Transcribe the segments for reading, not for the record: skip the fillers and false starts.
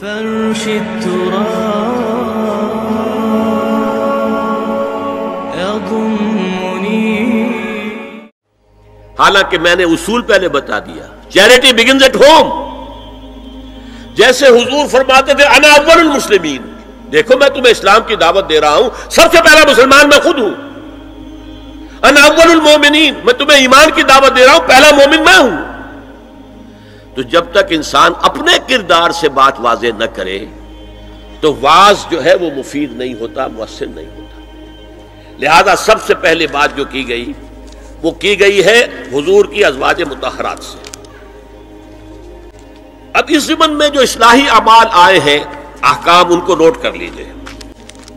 فرش التراب يضمني. حالانکہ میں نے اصول پہلے بتا دیا، چیریٹی بگنز ایٹ ہوم. جیسے حضور فرماتے تھے انا اول المسلمین، دیکھو میں تمہیں اسلام کی دعوت دے رہا ہوں، سب سے پہلا مسلمان میں خود ہوں. انا اول المومنین، میں تمہیں ایمان کی دعوت دے رہا ہوں، پہلا مومن میں ہوں. تو جب تک انسان اپنے کردار سے بات واضح نہ کرے تو واعظ جو ہے وہ مفید نہیں ہوتا، مؤثر نہیں ہوتا. لہذا سب سے پہلے بات جو کی گئی وہ کی گئی ہے حضور کی ازواج مطہرات سے. اب اس ضمن میں جو اصلاحی اعمال آئے ہیں احکام ان کو نوٹ کر لیجئے.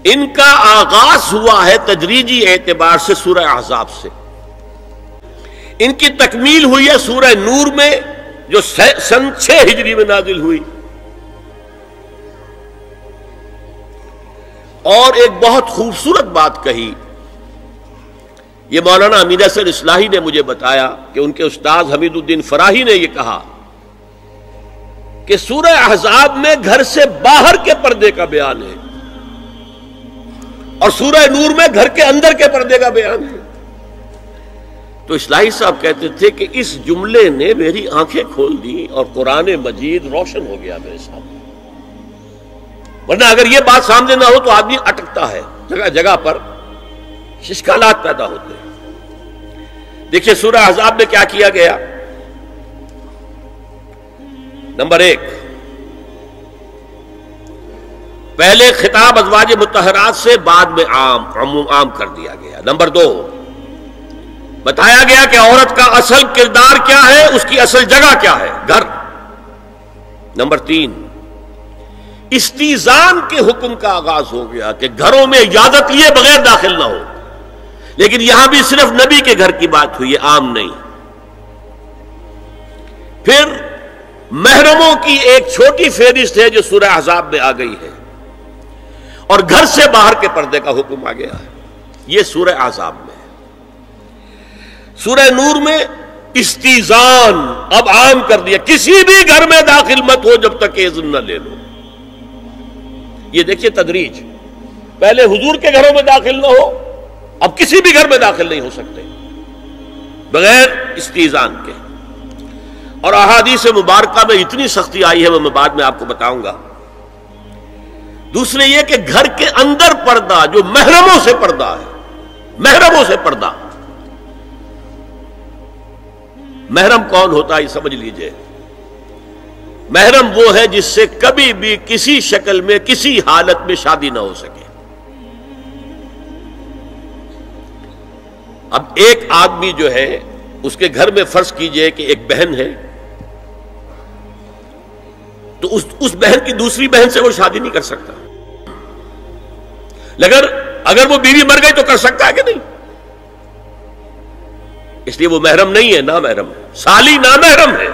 ان کا آغاز ہوا ہے تدریجی اعتبار سے سورہ احزاب سے. ان کی تکمیل ہوئی ہے سورہ نور میں جو سن 6 ہجری میں نازل ہوئی. اور ایک بہت خوبصورت بات کہی، یہ مولانا امین احسن اصلاحی نے مجھے بتایا کہ ان کے استاد حمید الدین فراہی نے یہ کہا کہ سورہ احزاب میں گھر سے باہر کے پردے کا بیان ہے اور سورہ نور میں گھر کے اندر کے پردے کا بیان ہے. تو اصلاحی صاحب کہتے تھے کہ اس جملے نے میری آنکھیں کھول دی اور قرآن مجید روشن ہو گیا میرے سامنے. ورنہ اگر یہ بات سامنے نہ ہو تو آدمی اٹکتا ہے، جگہ جگہ پر اشکالات پیدا ہوتے ہیں. دیکھیے سورہ احزاب میں کیا کیا گیا. نمبر 1، پہلے خطاب ازواج مطہرات سے، بعد میں عام کر دیا گیا. نمبر 2، بتایا گیا کہ عورت کا اصل کردار کیا ہے، اس کی اصل جگہ کیا ہے، گھر. نمبر 3، استیزان کے حکم کا آغاز ہو گیا کہ گھروں میں اجازت لیے بغیر داخل نہ ہو. لیکن یہاں بھی صرف نبی کے گھر کی بات ہوئی ہے، عام نہیں. پھر محرموں کی ایک چھوٹی فہرست ہے جو سورہ احزاب میں آ گئی ہے، اور گھر سے باہر کے پردے کا حکم آ گیا ہے، یہ سورہ احزاب میں. سورہ نور میں استیزان اب عام کر دیا، کسی بھی گھر میں داخل مت ہو جب تک اذن نہ لے لو. یہ دیکھیے تدریج، پہلے حضور کے گھروں میں داخل نہ ہو، اب کسی بھی گھر میں داخل نہیں ہو سکتے بغیر استیزان کے. اور احادیث مبارکہ میں اتنی سختی آئی ہے، میں بعد میں آپ کو بتاؤں گا. دوسرے یہ کہ گھر کے اندر پردہ جو محرموں سے پردہ ہے، محرموں سے پردہ. محرم کون ہوتا ہے یہ سمجھ لیجئے. محرم وہ ہے جس سے کبھی بھی کسی شکل میں کسی حالت میں شادی نہ ہو سکے. اب ایک آدمی جو ہے اس کے گھر میں فرض کیجئے کہ ایک بہن ہے، تو اس بہن کی دوسری بہن سے وہ شادی نہیں کر سکتا. اگر وہ بیوی مر گئی تو کر سکتا ہے کہ نہیں؟ اس لیے وہ محرم نہیں ہے، نامحرم ہے. سالی نامحرم ہے.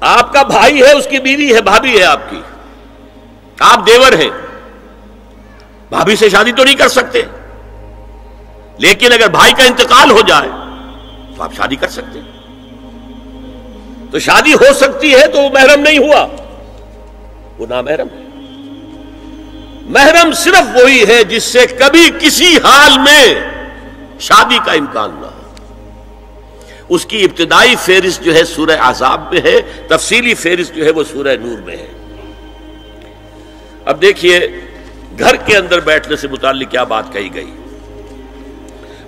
آپ کا بھائی ہے، اس کی بیوی ہے، بھابھی ہے آپ کی، آپ دیور ہیں، بھابھی سے شادی تو نہیں کر سکتے. لیکن اگر بھائی کا انتقال ہو جائے تو آپ شادی کر سکتے. تو شادی ہو سکتی ہے تو وہ محرم نہیں ہوا، وہ نامحرم ہے. محرم صرف وہی ہے جس سے کبھی کسی حال میں شادی کا امکان نہ ہو. اس کی ابتدائی فہرست جو ہے سورہ احزاب میں ہے، تفصیلی فہرست جو ہے وہ سورہ نور میں ہے. اب دیکھیے گھر کے اندر بیٹھنے سے متعلق کیا بات کہی گئی.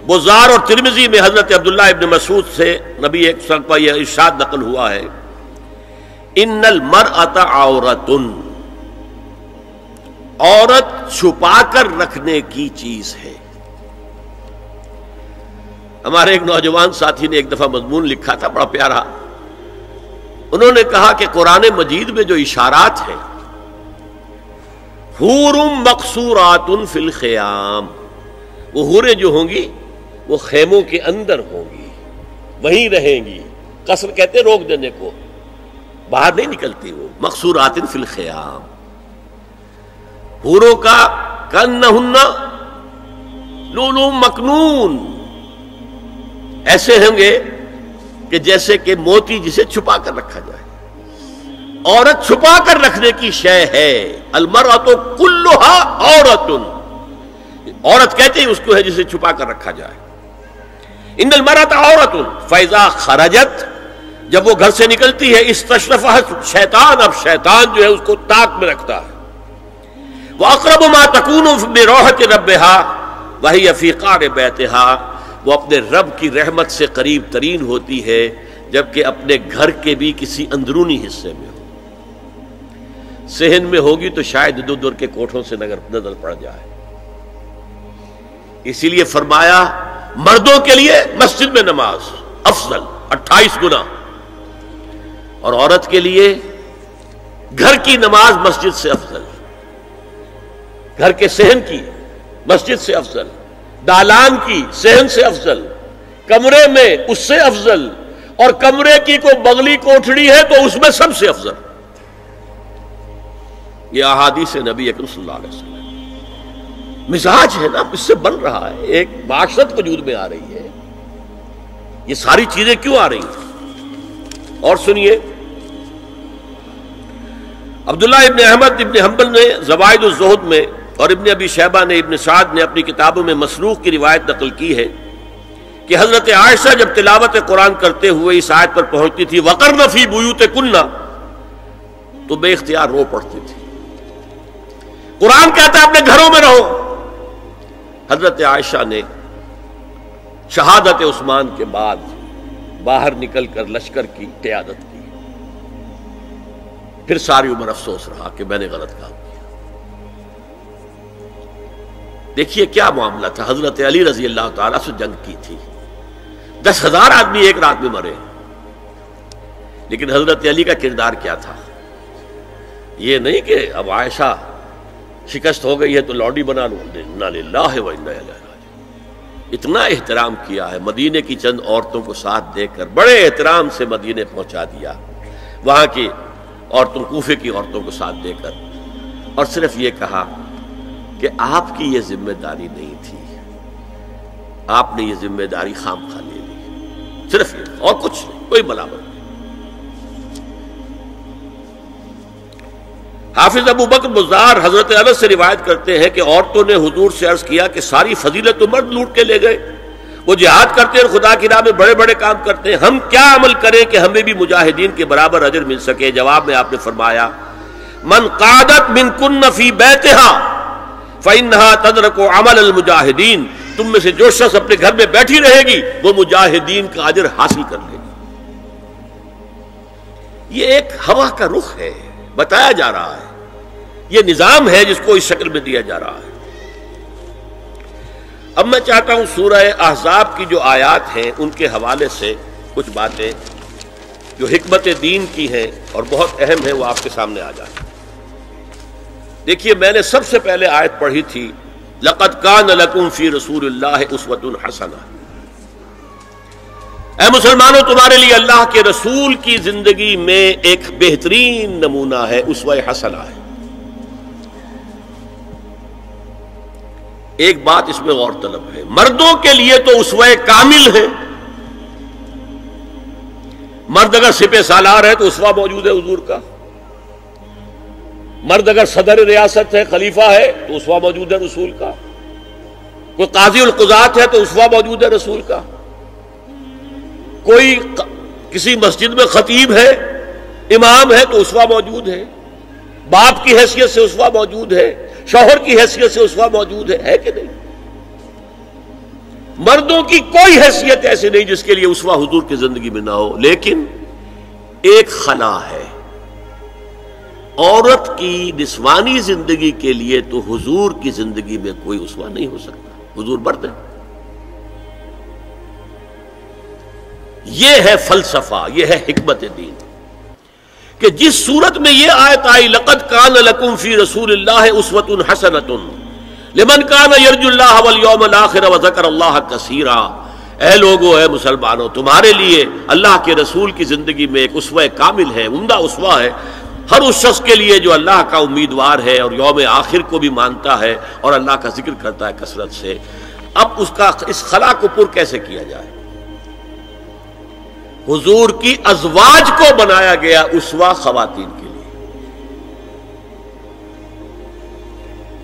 بزار اور ترمذی میں حضرت عبداللہ ابن مسعود سے نبی ایک صلی پر یہ ارشاد نقل ہوا ہے، ان المرأۃ عورۃ، عورت چھپا کر رکھنے کی چیز ہے. ہمارے ایک نوجوان ساتھی نے ایک دفعہ مضمون لکھا تھا بڑا پیارا. انہوں نے کہا کہ قرآن مجید میں جو اشارات ہیں، حور مقصورات فی الخیام، وہ حوریں جو ہوں گی وہ خیموں کے اندر ہوں گی، وہیں رہیں گی. قصر کہتے ہیں روک دینے کو، باہر نہیں نکلتی. وہ مقصورات فی الخیام، حوروں کا کأنہن لؤلؤ مکنون، ایسے ہوں گے کہ جیسے کہ موتی جسے چھپا کر رکھا جائے. عورت چھپا کر رکھنے کی شے ہے. المرأۃ کلھا عورۃ، عورت کہتے ہیں اس کو ہے جسے چھپا کر رکھا جائے. ان المرأۃ عورۃ فاذا خرجت، جب وہ گھر سے نکلتی ہے، استشرفھا شیطان، اب شیطان جو ہے اس کو طاق میں رکھتا ہے. وَأَقْرَبُ مَا تَكُونُ بِرَوْحَةِ رَبِّهَا وَهِيَ فِي قَعْرِ بَيْتِهَا، وہ اپنے رب کی رحمت سے قریب ترین ہوتی ہے جبکہ اپنے گھر کے بھی کسی اندرونی حصے میں ہو. صحن میں ہوگی تو شاید ادھر ادھر کے کوٹھوں سے نظر پڑ جائے. اسی لیے فرمایا مردوں کے لیے مسجد میں نماز افضل 28 گنا، اور عورت کے لیے گھر کی نماز مسجد سے افضل، گھر کے صحن کی مسجد سے افضل، دالان کی صحن سے افضل، کمرے میں اس سے افضل، اور کمرے کی کوئی بغلی کوٹھڑی ہے تو اس میں سب سے افضل. یہ احادیث نبی اکرم صلی اللہ علیہ وسلم. مزاج ہے نا، اس سے بن رہا ہے، ایک معاشرت وجود میں آ رہی ہے. یہ ساری چیزیں کیوں آ رہی ہیں؟ اور سنیے، عبداللہ ابن احمد ابن حنبل نے زوائد الزہد میں اور ابن ابی شیبہ نے، ابن سعد نے اپنی کتابوں میں مسروق کی روایت نقل کی ہے کہ حضرت عائشہ جب تلاوت قرآن کرتے ہوئے اس آیت پر پہنچتی تھی وَقَرْنَ فِي بُيُوتِكُنَّ، تو بے اختیار رو پڑتی تھی. قرآن کہتا ہے اپنے گھروں میں رہو. حضرت عائشہ نے شہادت عثمان کے بعد باہر نکل کر لشکر کی قیادت کی. پھر ساری عمر افسوس رہا کہ میں نے غلط کام کیا. دیکھیے کیا معاملہ تھا. حضرت علی رضی اللہ تعالیٰ سے جنگ کی تھی، 10,000 آدمی ایک رات میں مرے، لیکن حضرت علی کا کردار کیا تھا؟ یہ نہیں کہ اب عائشہ شکست ہو گئی ہے تو لوڈی بنا لو. انا للہ و انا الیہ راجعون. اتنا احترام کیا ہے، مدینے کی چند عورتوں کو ساتھ دے کر بڑے احترام سے مدینے پہنچا دیا، وہاں کی عورتوں، کوفے کی عورتوں کو ساتھ دے کر، اور صرف یہ کہا کہ آپ کی یہ ذمہ داری نہیں تھی، آپ نے یہ ذمہ داری خام خواہ لے لی. صرف یہ، اور کچھ نہیں، کوئی ملامت نہیں. حافظ ابو بکر بزار حضرت انس سے روایت کرتے ہیں کہ عورتوں نے حضور سے عرض کیا کہ ساری فضیلت تو مرد لوٹ کے لے گئے، وہ جہاد کرتے ہیں اور خدا کی راہ میں بڑے بڑے کام کرتے ہیں، ہم کیا عمل کریں کہ ہمیں بھی مجاہدین کے برابر اجر مل سکے؟ جواب میں آپ نے فرمایا من قعدت منکن فی بیتہا فإنہا تدرک عمل المجاہدین، تم میں سے جو شخص اپنے گھر میں بیٹھی رہے گی وہ مجاہدین کا اجر حاصل کر لے گی. یہ ایک ہوا کا رخ ہے، بتایا جا رہا ہے، یہ نظام ہے جس کو اس شکل میں دیا جا رہا ہے. اب میں چاہتا ہوں سورہ احزاب کی جو آیات ہیں ان کے حوالے سے کچھ باتیں جو حکمت دین کی ہیں اور بہت اہم ہیں وہ آپ کے سامنے آ جائیں. دیکھیے میں نے سب سے پہلے آیت پڑھی تھی لَقَدْ كَانَ لَكُمْ فِي رَسُولِ اللَّهِ أُسْوَةٌ حَسَنَةٌ. اے مسلمانوں تمہارے لیے اللہ کے رسول کی زندگی میں ایک بہترین نمونہ ہے، اسوہ حسنہ ہے. ایک بات اس میں غور طلب ہے، مردوں کے لیے تو اسوہ کامل ہے. مرد اگر سپہ سالار ہے تو اسوہ موجود ہے حضور کا، مرد اگر صدر ریاست ہے، خلیفہ ہے تو اسوہ موجود ہے رسول کا، کوئی قاضی القضات ہے تو اسوہ موجود ہے رسول کا، کوئی کسی مسجد میں خطیب ہے، امام ہے تو اسوہ موجود ہے، باپ کی حیثیت سے اسوہ موجود ہے، شوہر کی حیثیت سے اسوہ موجود ہے کہ نہیں؟ مردوں کی کوئی حیثیت ایسی نہیں جس کے لیے اسوہ حضور کی زندگی میں نہ ہو. لیکن ایک خلا ہے، عورت کی نسوانی زندگی کے لیے تو حضور کی زندگی میں کوئی اسوہ نہیں ہو سکتا. حضور مرد ہے. یہ ہے فلسفہ، یہ ہے حکمت دین کہ جس صورت میں یہ آیت آئی لقد کان لکم فی رسول اللہ اسوۃ حسنۃ لمن کان یرجو اللہ والیوم الآخر وذکر اللہ کثیرا، اے لوگو، اے مسلمانوں، تمہارے لیے اللہ کے رسول کی زندگی میں ایک اسوہ کامل ہے، عمدہ اسوہ ہے ہر اس شخص کے لیے جو اللہ کا امیدوار ہے اور یوم آخر کو بھی مانتا ہے اور اللہ کا ذکر کرتا ہے کثرت سے. اب اس خلا کو پر کیسے کیا جائے؟ حضور کی ازواج کو بنایا گیا اسوہ خواتین کے لیے.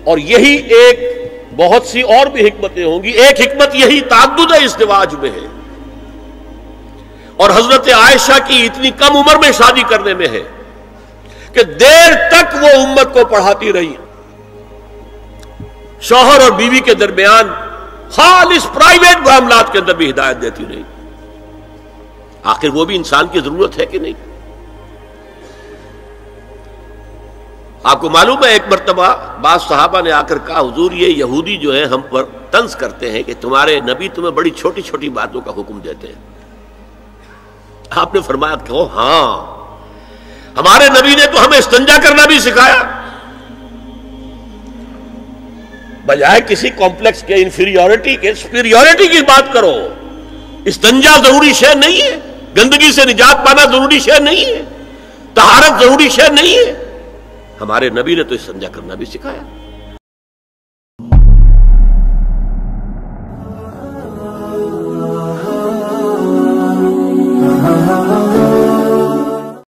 اور یہی ایک بہت سی اور بھی حکمتیں ہوں گی. ایک حکمت یہی تعدد ازدواج میں ہے اور حضرت عائشہ کی اتنی کم عمر میں شادی کرنے میں ہے کہ دیر تک وہ امت کو پڑھاتی رہی. شوہر اور بیوی کے درمیان خالص پرائیویٹ معاملات کے اندر بھی ہدایت دیتی رہی. آخر وہ بھی انسان کی ضرورت ہے کہ نہیں؟ آپ کو معلوم ہے ایک مرتبہ بعض صحابہ نے آ کر کہا حضور یہ یہودی جو ہے ہم پر طنز کرتے ہیں کہ تمہارے نبی تمہیں بڑی چھوٹی چھوٹی باتوں کا حکم دیتے ہیں. آپ نے فرمایا کہ ہاں ہمارے نبی نے تو ہمیں استنجا کرنا بھی سکھایا. بجائے کسی کمپلیکس کے انفیریورٹی کے سپیریورٹی کی بات کرو. استنجا ضروری شے نہیں ہے, گندگی سے نجات پانا ضروری شے نہیں ہے, طہارت ضروری شے نہیں ہے. ہمارے نبی نے تو استنجا کرنا بھی سکھایا.